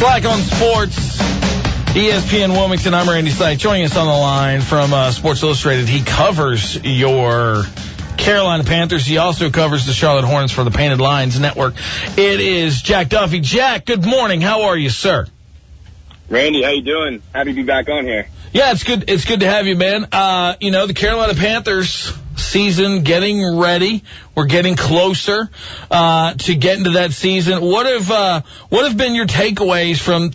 Slack on Sports, ESPN Wilmington. I'm Randy Slack. Joining us on the line from Sports Illustrated, he covers your Carolina Panthers. He also covers the Charlotte Hornets for the Painted Lines Network. It is Jack Duffy. Jack, good morning. How are you, sir? Randy, how you doing? Happy to be back on here. Yeah, it's good. It's good to have you, man. The Carolina Panthers season getting ready. We're getting closer to getting to that season. What have been your takeaways from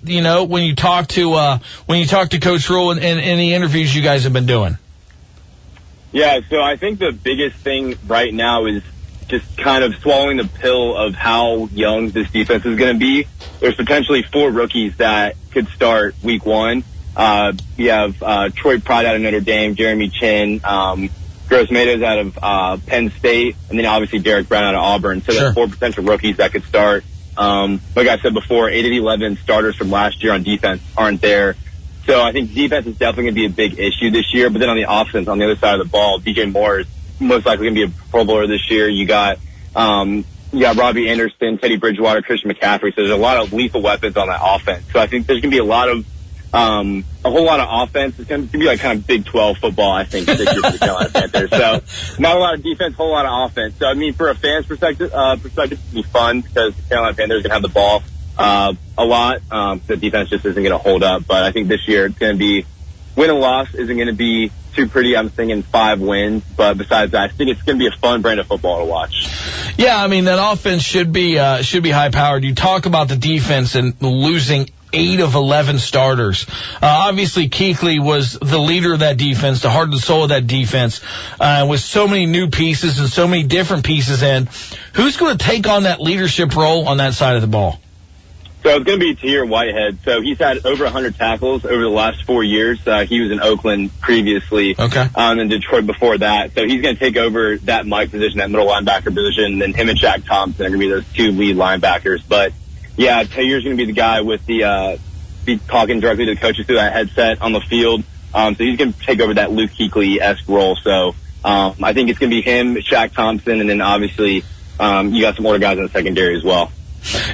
when you talk to Coach Rule and the interviews you guys have been doing? Yeah, so I think the biggest thing right now is just kind of swallowing the pill of how young this defense is going to be. There's potentially 4 rookies that could start week 1. You have Troy Pride out of Notre Dame, Jeremy Chin, Gross Matos out of Penn State, and then obviously Derek Brown out of Auburn. So there's 4 potential rookies that could start. Like I said before, 8 of the 11 starters from last year on defense aren't there. So I think defense is definitely going to be a big issue this year. But then on the offense, on the other side of the ball, DJ Moore is most likely going to be a Pro Bowler this year. You got Robbie Anderson, Teddy Bridgewater, Christian McCaffrey. So there's a lot of lethal weapons on that offense. So I think there's going to be a whole lot of offense. It's going to be like kind of Big 12 football, I think, this year for the Carolina Panthers. So not a lot of defense, whole lot of offense. So I mean, for a fan's perspective, it'd be fun because the Carolina Panthers are going to have the ball a lot. The defense just isn't going to hold up. But I think this year it's going to be win and loss isn't going to be too pretty. I'm thinking 5 wins. But besides that, I think it's going to be a fun brand of football to watch. Yeah, I mean, that offense should be high powered. You talk about the defense and losing 8 of 11 starters. Obviously, Kuechly was the leader of that defense, the heart and soul of that defense, with so many new pieces and so many different pieces in. Who's going to take on that leadership role on that side of the ball? So it's going to be Tahir Whitehead. So he's had over 100 tackles over the last 4 years. He was in Oakland previously. Okay. And Detroit before that. So he's going to take over that Mike position, that middle linebacker position. And then him and Shaq Thompson are going to be those 2 lead linebackers. But yeah, Tahir's going to be the guy with be talking directly to the coaches through that headset on the field. So he's going to take over that Luke Kuechly-esque role. So I think it's going to be him, Shaq Thompson, and then obviously you got some older guys in the secondary as well.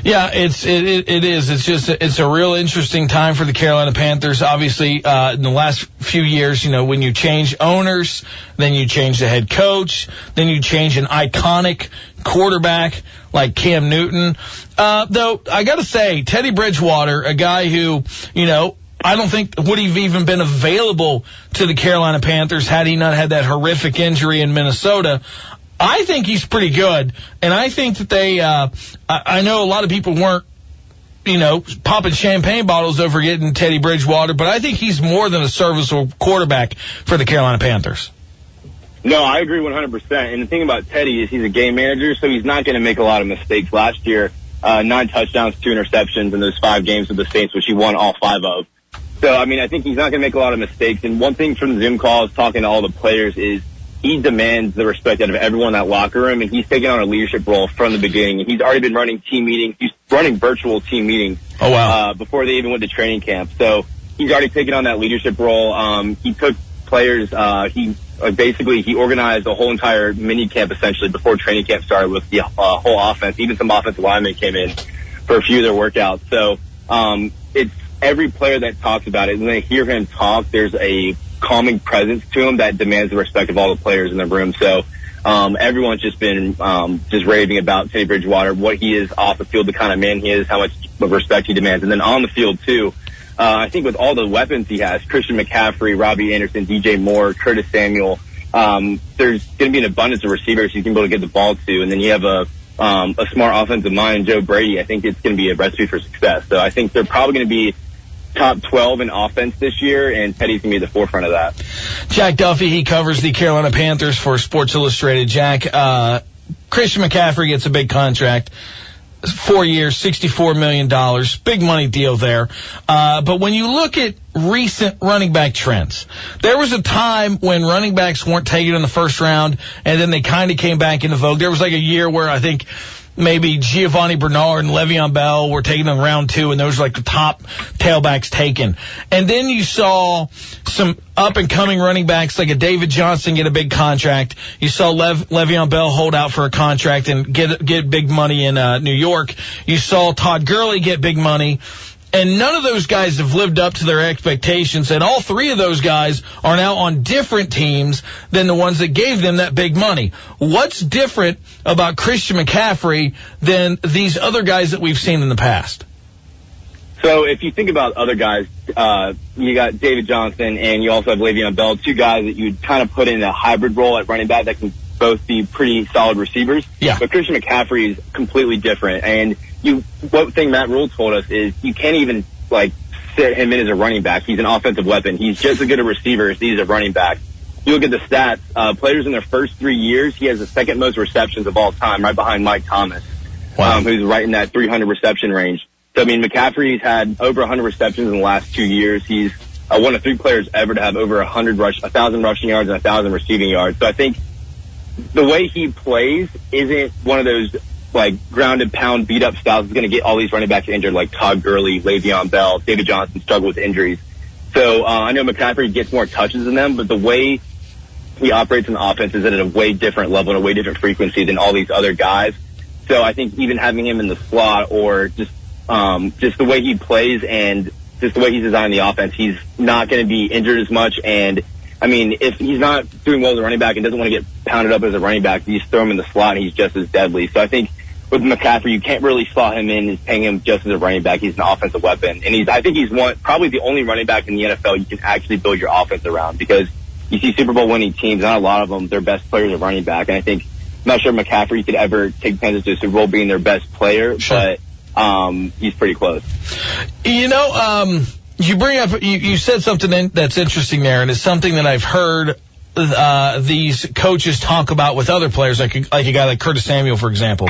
Yeah, it is. It's a real interesting time for the Carolina Panthers. Obviously, in the last few years, when you change owners, then you change the head coach, then you change an iconic quarterback like Cam Newton. Though I got to say, Teddy Bridgewater, a guy who, I don't think would have even been available to the Carolina Panthers had he not had that horrific injury in Minnesota. I think he's pretty good, and I think that I know a lot of people weren't, popping champagne bottles over getting Teddy Bridgewater, but I think he's more than a serviceable quarterback for the Carolina Panthers. No, I agree 100%. And the thing about Teddy is he's a game manager, so he's not going to make a lot of mistakes. Last year, 9 touchdowns, 2 interceptions in those 5 games with the Saints, which he won all 5 of. So, I mean, I think he's not going to make a lot of mistakes. And one thing from the Zoom calls, talking to all the players, is he demands the respect out of everyone in that locker room, and he's taken on a leadership role from the beginning. And he's already been running team meetings. He's running virtual team meetings. Oh, wow. Before they even went to training camp. So he's already taken on that leadership role. He took players, he organized a whole entire mini camp essentially before training camp started with the whole offense. Even some offensive linemen came in for a few of their workouts. So it's every player that talks about it. When they hear him talk, there's a calming presence to him that demands the respect of all the players in the room. So everyone's just been just raving about Teddy Bridgewater, what he is off the field, the kind of man he is, how much respect he demands. And then on the field, too, I think with all the weapons he has, Christian McCaffrey, Robbie Anderson, DJ Moore, Curtis Samuel, there's going to be an abundance of receivers he's going to be able to get the ball to. And then you have a smart offensive mind, Joe Brady. I think it's going to be a recipe for success. So I think they're probably going to be top 12 in offense this year, and Teddy's going to be at the forefront of that. Jack Duffy, he covers the Carolina Panthers for Sports Illustrated. Jack, Christian McCaffrey gets a big contract. 4 years, $64 million. Big money deal there. But when you look at recent running back trends, there was a time when running backs weren't taken in the first round, and then they kind of came back into vogue. There was like a year where I think maybe Giovanni Bernard and Le'Veon Bell were taken in round 2, and those were like the top tailbacks taken. And then you saw some up-and-coming running backs like a David Johnson get a big contract. You saw Le'Veon Bell hold out for a contract and get big money in New York. You saw Todd Gurley get big money. And none of those guys have lived up to their expectations, and all three of those guys are now on different teams than the ones that gave them that big money. What's different about Christian McCaffrey than these other guys that we've seen in the past? So if you think about other guys, you got David Johnson and you also have Le'Veon Bell, two guys that you'd kind of put in a hybrid role at running back that can both be pretty solid receivers. Yeah. But Christian McCaffrey is completely different. And one thing Matt Rule told us is you can't even, sit him in as a running back. He's an offensive weapon. He's just as good a receiver as he's a running back. You look at the stats, players in their first 3 years, he has the second most receptions of all time, right behind Mike Thomas, who's right in that 300 reception range. So, I mean, McCaffrey's had over 100 receptions in the last 2 years. He's one of 3 players ever to have over 1,000 rushing yards and 1,000 receiving yards. So I think the way he plays isn't one of those, grounded pound beat up styles that's going to get all these running backs injured, like Todd Gurley, Le'Veon Bell, David Johnson struggle with injuries. So I know McCaffrey gets more touches than them, but the way he operates in the offense is at a way different level and a way different frequency than all these other guys. So I think even having him in the slot or just the way he plays and just the way he's designed the offense, he's not going to be injured as much. And, I mean, if he's not doing well as a running back and doesn't want to get pounded up as a running back, you just throw him in the slot and he's just as deadly. So I think with McCaffrey, you can't really slot him in as paying him just as a running back. He's an offensive weapon. And I think he's probably the only running back in the NFL you can actually build your offense around, because you see Super Bowl winning teams, not a lot of them, their best players are running back. And I think, I'm not sure McCaffrey could ever take Panthers to a Super Bowl being their best player, sure, but he's pretty close. You bring up, you said something that's interesting there, and it's something that I've heard these coaches talk about with other players, like a guy like Curtis Samuel, for example.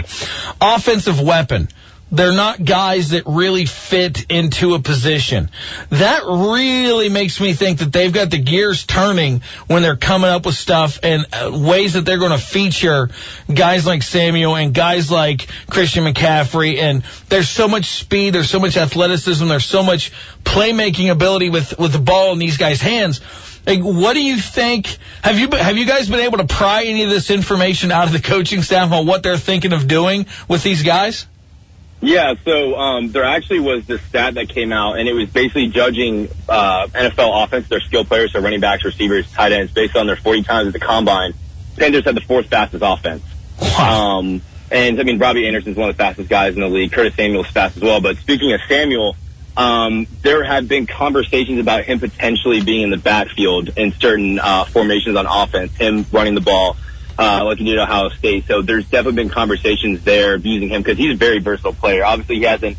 Offensive weapon. They're not guys that really fit into a position. That really makes me think that they've got the gears turning when they're coming up with stuff and ways that they're going to feature guys like Samuel and guys like Christian McCaffrey. And there's so much speed, there's so much athleticism, there's so much playmaking ability with the ball in these guys' hands. What do you think? Have you guys been able to pry any of this information out of the coaching staff on what they're thinking of doing with these guys? Yeah, so there actually was this stat that came out, and it was basically judging NFL offense, their skill players, so running backs, receivers, tight ends, based on their 40 times at the combine. Panthers had the 4th fastest offense. Wow. And, I mean, Robbie Anderson's one of the fastest guys in the league. Curtis Samuel's fast as well. But speaking of Samuel, there have been conversations about him potentially being in the backfield in certain formations on offense, him running the ball. Like he did at Ohio State. So there's definitely been conversations there of using him because he's a very versatile player. Obviously, he hasn't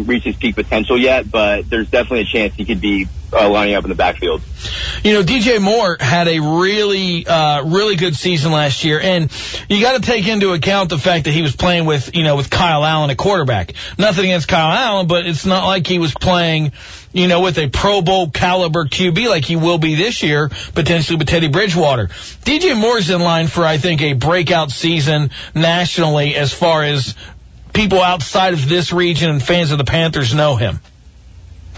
reached his peak potential yet, but there's definitely a chance he could be lining up in the backfield. DJ Moore had a really good season last year, and you got to take into account the fact that he was playing with Kyle Allen at quarterback. Nothing against Kyle Allen, but it's not like he was playing with a Pro Bowl caliber QB like he will be this year, potentially with Teddy Bridgewater. DJ Moore's in line for, I think, a breakout season nationally as far as people outside of this region and fans of the Panthers know him.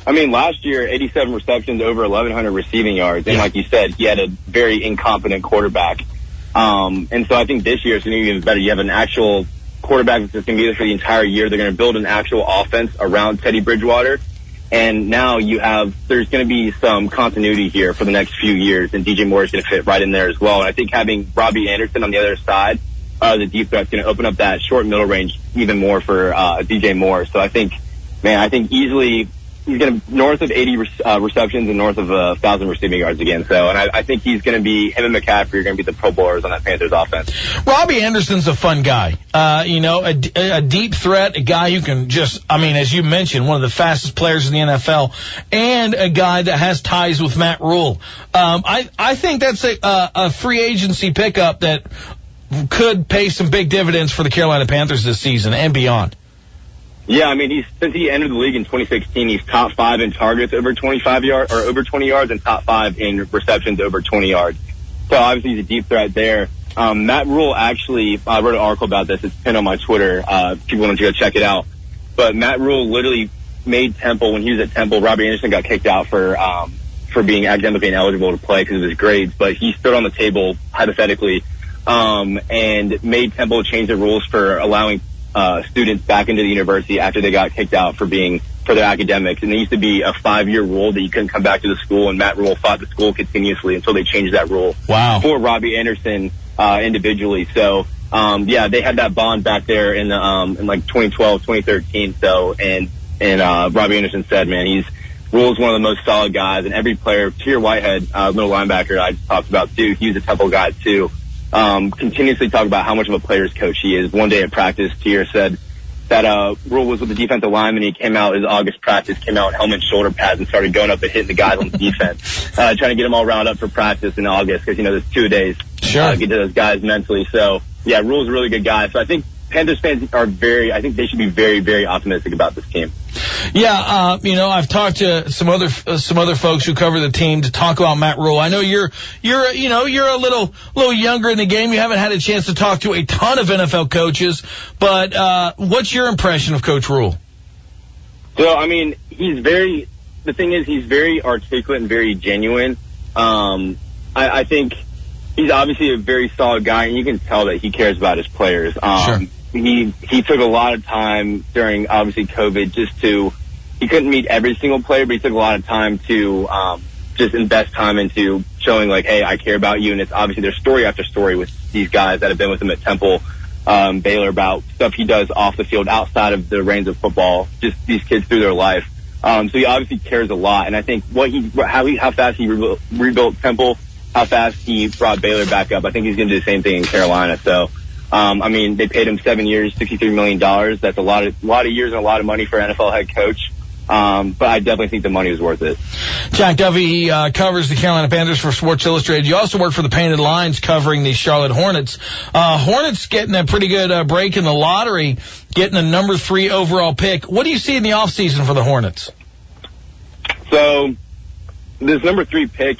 I mean, last year, 87 receptions, over 1,100 receiving yards. And like you said, he had a very incompetent quarterback. And so I think this year it's going to be even better. You have an actual quarterback that's going to be there for the entire year. They're going to build an actual offense around Teddy Bridgewater. And now there's going to be some continuity here for the next few years, and DJ Moore is going to fit right in there as well. And I think having Robbie Anderson on the other side, the deep threat, is going to open up that short middle range even more for DJ Moore. So I think easily he's going to north of 80 receptions and north of 1,000 receiving yards again. So, and I think he's going to be, him and McCaffrey are going to be the Pro Bowlers on that Panthers offense. Robbie Anderson's a fun guy. A deep threat, a guy who can just, as you mentioned, one of the fastest players in the NFL, and a guy that has ties with Matt Rule. I think that's a free agency pickup that could pay some big dividends for the Carolina Panthers this season and beyond. Yeah, since he entered the league in 2016, he's top 5 in targets over 25 yards or over 20 yards, and top 5 in receptions over 20 yards. So obviously he's a deep threat there. Matt Rule actually, I wrote an article about this. It's pinned on my Twitter. People want to go check it out. But Matt Rule literally made Temple, when he was at Temple, Robbie Anderson got kicked out for being academically ineligible to play because of his grades. But he stood on the table, hypothetically, and made Temple change the rules for allowing students back into the university after they got kicked out for being for their academics. And there used to be a 5-year rule that you couldn't come back to the school, and Matt Rule fought the school continuously until they changed that rule. Wow. For Robbie Anderson individually. So, they had that bond back there in like 2012, 2013. So, and Robbie Anderson said, man, Rule's one of the most solid guys, and every player, Tier Whitehead, middle linebacker I just talked about too, he's a Temple guy too, continuously talk about how much of a player's coach he is. One day at practice, Tier said that Rule was with the defensive lineman. He came out his August practice, came out helmet, shoulder pads, and started going up and hitting the guys on the defense, trying to get them all round up for practice in August, because, there's 2 days sure. Get to those guys mentally. So, yeah, Rule's a really good guy. So I think Panthers fans I think they should be very, very optimistic about this team. Yeah, I've talked to some other folks who cover the team to talk about Matt Rule. I know you're a little younger in the game. You haven't had a chance to talk to a ton of NFL coaches, but what's your impression of Coach Rule? So, he's very articulate and very genuine. I think he's obviously a very solid guy, and you can tell that he cares about his players. Sure. He took a lot of time during, obviously, COVID he couldn't meet every single player, but he took a lot of time to just invest time into showing, like, hey, I care about you. And it's obviously there's story after story with these guys that have been with him at Temple, Baylor, about stuff he does off the field outside of the reins of football, just these kids through their life. So he obviously cares a lot. And I think how fast he rebuilt Temple, how fast he brought Baylor back up, I think he's going to do the same thing in Carolina. So, they paid him 7 years, $63 million. That's a lot of years and a lot of money for an NFL head coach. But I definitely think the money was worth it. Jack Duffy covers the Carolina Panthers for Sports Illustrated. You also work for the Painted Lines covering the Charlotte Hornets. Hornets getting a pretty good break in the lottery, getting a number 3 overall pick. What do you see in the offseason for the Hornets? So this number 3 pick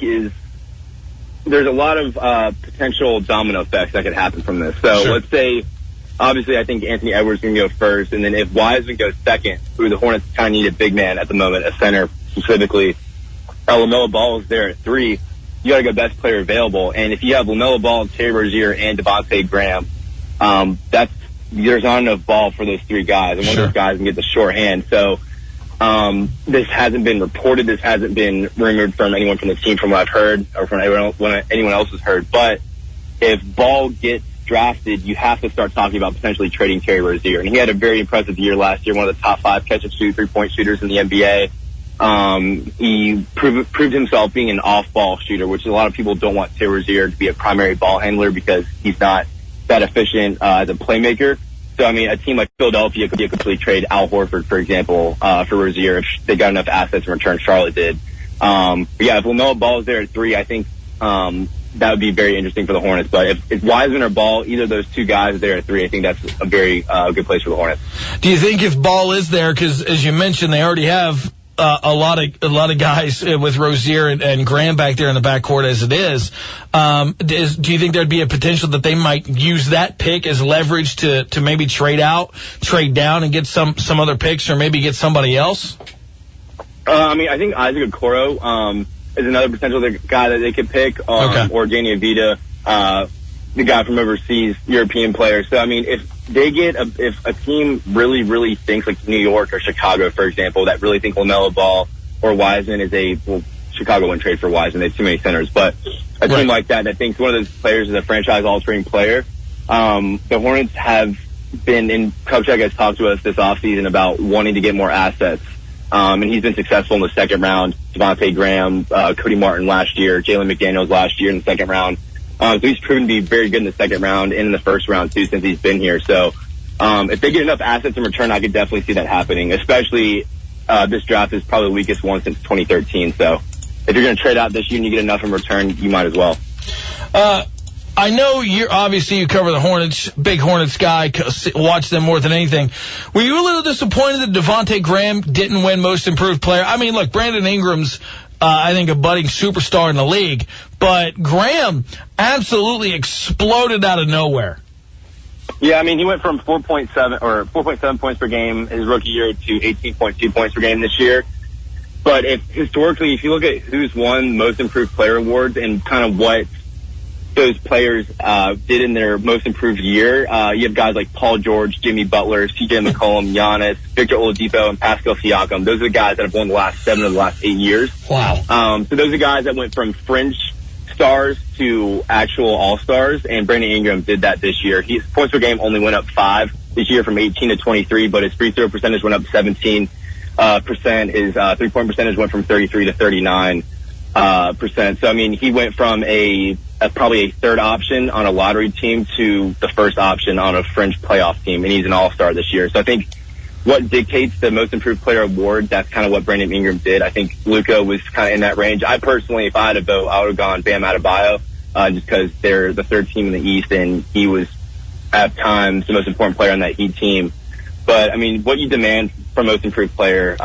there's a lot of potential domino effects that could happen from this. So sure. Let's say, obviously, I think Anthony Edwards can go first, and then if Wiseman goes second, who the Hornets kind of need a big man at the moment, a center specifically, LaMelo Ball is there at 3. You got to go best player available, and if you have LaMelo Ball, Terry Rozier, and Devontae Graham, there's not enough ball for those 3 guys, and one sure. of those guys can get the short hand. So this hasn't been reported. This hasn't been rumored from anyone from the team, from what I've heard, or from anyone else has heard. But if Ball gets drafted, you have to start talking about potentially trading Terry Rozier. And he had a very impressive year last year, one of the top 5 catch-and-shoot 3-point shooters in the NBA. He proved himself being an off-ball shooter, which a lot of people don't want Terry Rozier to be a primary ball handler because he's not that efficient as a playmaker. So, a team like Philadelphia could completely trade Al Horford, for example, for Rozier if they got enough assets in return. Charlotte did. But yeah, if LaMelo Ball is there at 3, I think that would be very interesting for the Hornets. But if Wiseman or Ball, either of those 2 guys are there at 3, I think that's a very good place for the Hornets. Do you think if Ball is there, because as you mentioned, they already have a lot of guys with Rozier and Graham back there in the backcourt as it is. Do you think there'd be a potential that they might use that pick as leverage to maybe trade down and get some other picks, or maybe get somebody else? I think Isaac Okoro is another potential guy that they could pick, or Danny Avita, the guy from overseas, European player. So, if a team really, really thinks, like New York or Chicago, for example, that really think LaMelo Ball or Wiseman Chicago wouldn't trade for Wiseman. They have too many centers. But a team like that thinks one of those players is a franchise-altering player. The Hornets have been, and Kupchak has talked to us this offseason about wanting to get more assets. And he's been successful in the second round. Devontae Graham, Cody Martin last year, Jalen McDaniels last year in the second round. So he's proven to be very good in the second round and in the first round, too, since he's been here. So if they get enough assets in return, I could definitely see that happening, especially this draft is probably the weakest one since 2013. So if you're going to trade out this year and you get enough in return, you might as well. I know you cover the Hornets, big Hornets guy, watch them more than anything. Were you a little disappointed that Devontae Graham didn't win Most Improved Player? Look, Brandon Ingram's, I think, a budding superstar in the league, but Graham absolutely exploded out of nowhere. Yeah, he went from 4.7 points per game his rookie year to 18.2 points per game this year. But historically, if you look at who's won Most Improved Player awards and kind of what those players did in their most improved year. You have guys like Paul George, Jimmy Butler, CJ McCollum, Giannis, Victor Oladipo, and Pascal Siakam. Those are the guys that have won the last 7 of the last 8 years. Wow. So those are guys that went from fringe stars to actual all-stars, and Brandon Ingram did that this year. His points per game only went up 5 this year from 18 to 23, but his free throw percentage went up 17%. His three-point percentage went from 33 to 39%. So, I mean, he went from probably a third option on a lottery team to the first option on a fringe playoff team, and he's an all-star this year. So I think what dictates the most improved player award, that's kind of what Brandon Ingram did. I think Luka was kind of in that range. I personally, if I had to vote, I would have gone Bam Adebayo, just because they're the third team in the East, and he was at times the most important player on that Heat team. But, I mean, what you demand from most improved player,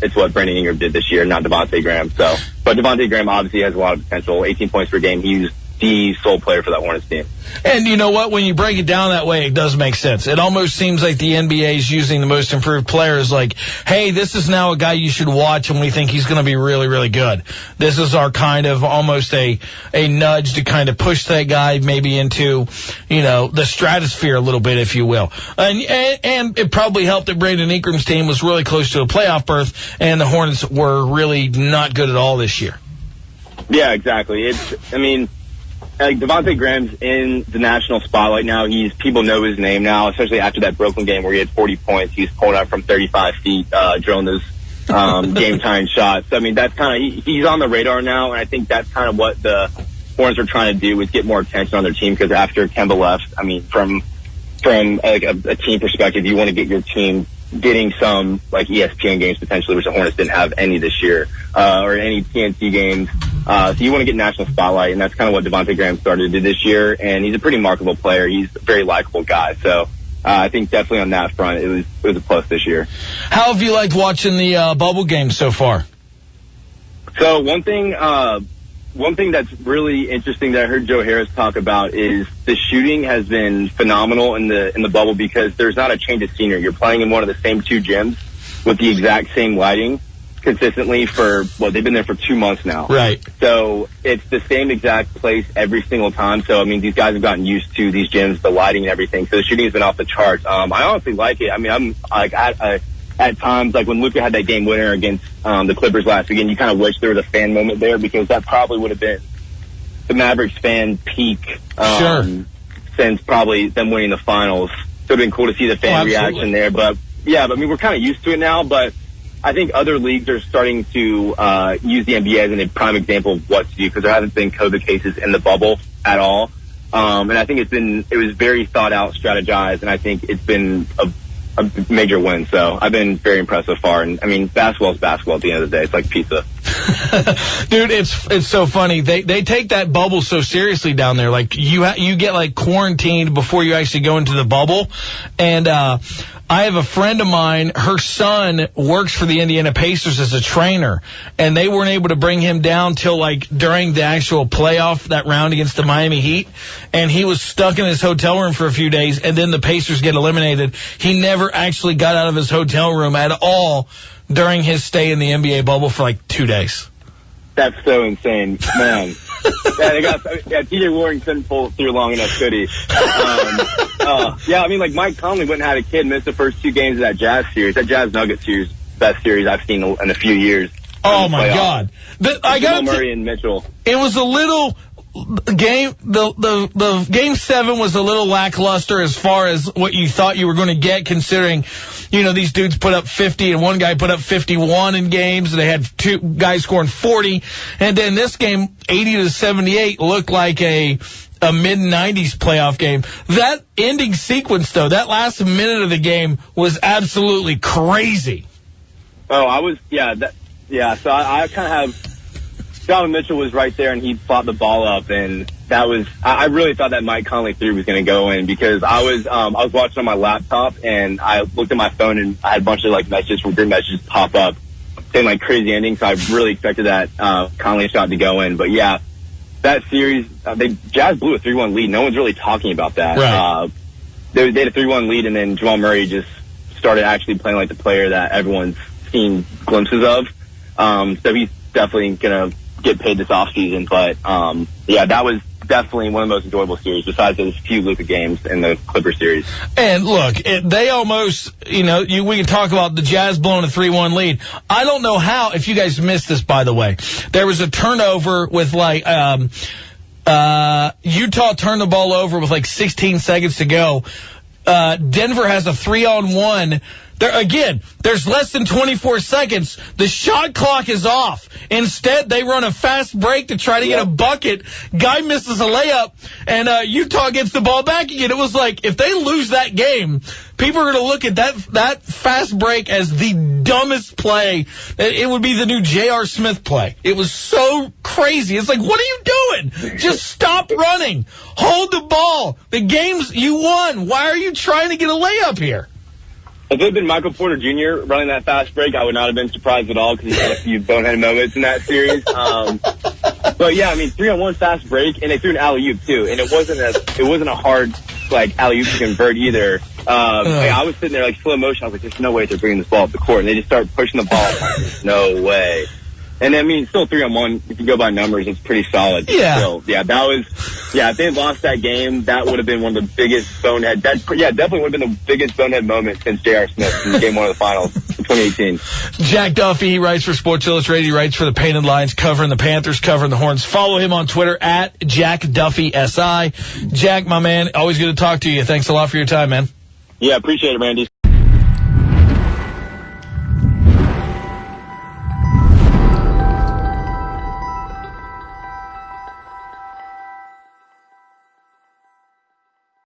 it's what Brandon Ingram did this year, not Devontae Graham. But Devontae Graham obviously has a lot of potential, 18 points per game. He's the sole player for that Hornets team. And you know what? When you break it down that way, it does make sense. It almost seems like the NBA is using the most improved players like, hey, this is now a guy you should watch and we think he's going to be really, really good. This is our kind of almost a nudge to kind of push that guy maybe into, the stratosphere a little bit, if you will. And it probably helped that Brandon Ingram's team was really close to a playoff berth and the Hornets were really not good at all this year. Yeah, exactly. Devontae Graham's in the national spotlight now. People know his name now, especially after that Brooklyn game where he had 40 points. He's pulling up from 35 feet, drilling those game-tying shots. So, I mean, that's kind of he's on the radar now, and I think that's kind of what the Hornets are trying to do is get more attention on their team because after Kemba left, I mean, from a team perspective, you want to get your team getting some ESPN games potentially, which the Hornets didn't have any this year, or any TNT games. So you want to get national spotlight, and that's kind of what Devontae Graham started to do this year. And he's a pretty marketable player. He's a very likable guy. So I think definitely on that front, it was a plus this year. How have you liked watching the bubble games so far? So one thing that's really interesting that I heard Joe Harris talk about is the shooting has been phenomenal in the bubble because there's not a change of scenery. You're playing in one of the same 2 gyms with the exact same lighting consistently they've been there for 2 months now. Right. So it's the same exact place every single time. So, I mean, these guys have gotten used to these gyms, the lighting and everything. So the shooting has been off the charts. I honestly like it. I mean, I'm at times, when Luka had that game winner against the Clippers last weekend, you kind of wish there was a fan moment there because that probably would have been the Mavericks fan peak since probably them winning the finals. So it would have been cool to see the fan reaction there. But, I mean, we're kind of used to it now. But I think other leagues are starting to use the NBA as a prime example of what to do because there haven't been COVID cases in the bubble at all. And I think it was very thought out, strategized, and I think it's been a major win. So I've been very impressed so far. And I mean, basketball is basketball at the end of the day. It's like pizza. Dude, it's so funny. They take that bubble so seriously down there. You get quarantined before you actually go into the bubble. And I have a friend of mine, her son works for the Indiana Pacers as a trainer, and they weren't able to bring him down till during the actual playoff, that round against the Miami Heat, and he was stuck in his hotel room for a few days, and then the Pacers get eliminated. He never actually got out of his hotel room at all during his stay in the NBA bubble for 2 days. That's so insane, man. TJ Warren couldn't pull through long enough, could he? I mean, Mike Conley went and had a kid, missed the first 2 games of that Jazz series. That Jazz Nugget series, best series I've seen in a few years. Oh my God! Murray and Mitchell. It was a little game. The game 7 was a little lackluster as far as what you thought you were going to get, considering, these dudes put up 50 and one guy put up 51 in games. And they had 2 guys scoring 40, and then this game 80-78 looked like a mid-90s playoff game. That ending sequence, though, that last minute of the game was absolutely crazy. Oh, So I kind of have Donovan Mitchell was right there, and he fought the ball up, and that was I really thought that Mike Conley 3 was going to go in because I was watching on my laptop, and I looked at my phone, and I had a bunch of messages from group messages pop up saying crazy endings. So I really expected that Conley shot to go in, but yeah. That series, Jazz blew a 3-1 lead. No one's really talking about that. Right. They had a 3-1 lead, and then Jamal Murray just started actually playing like the player that everyone's seen glimpses of. So he's definitely going to get paid this offseason. But, that was definitely one of the most enjoyable series besides those few Luka games in the Clipper series. And look, they almost, we can talk about the Jazz blowing a 3-1 lead. I don't know how, if you guys missed this, by the way, there was a turnover with Utah turned the ball over with 16 seconds to go. Denver has a 3-on-1. There's less than 24 seconds. The shot clock is off. Instead, they run a fast break to try to get a bucket. Guy misses a layup, and Utah gets the ball back again. It was like, if they lose that game, people are going to look at that fast break as the dumbest play. It would be the new J.R. Smith play. It was so crazy. It's like, what are you doing? Just stop running. Hold the ball. The game's, you won. Why are you trying to get a layup here? If it had been Michael Porter Jr. running that fast break, I would not have been surprised at all because he had a few bonehead moments in that series. But yeah, 3-on-1 fast break, and they threw an alley-oop too, and it wasn't a hard alley-oop to convert either. I was sitting there slow motion. I was like, there's no way they're bringing this ball up the court, and they just start pushing the ball. There's no way. And still 3-on-1. If you go by numbers, it's pretty solid. Yeah. Still, if they had lost that game, that would have been one of the biggest bonehead. Definitely would have been the biggest bonehead moment since J.R. Smith in Game 1 of the Finals in 2018. Jack Duffy, he writes for Sports Illustrated. He writes for the Painted Lines, covering the Panthers, covering the Hornets. Follow him on Twitter at Jack Duffy SI. Jack, my man, always good to talk to you. Thanks a lot for your time, man. Yeah, appreciate it, Randy.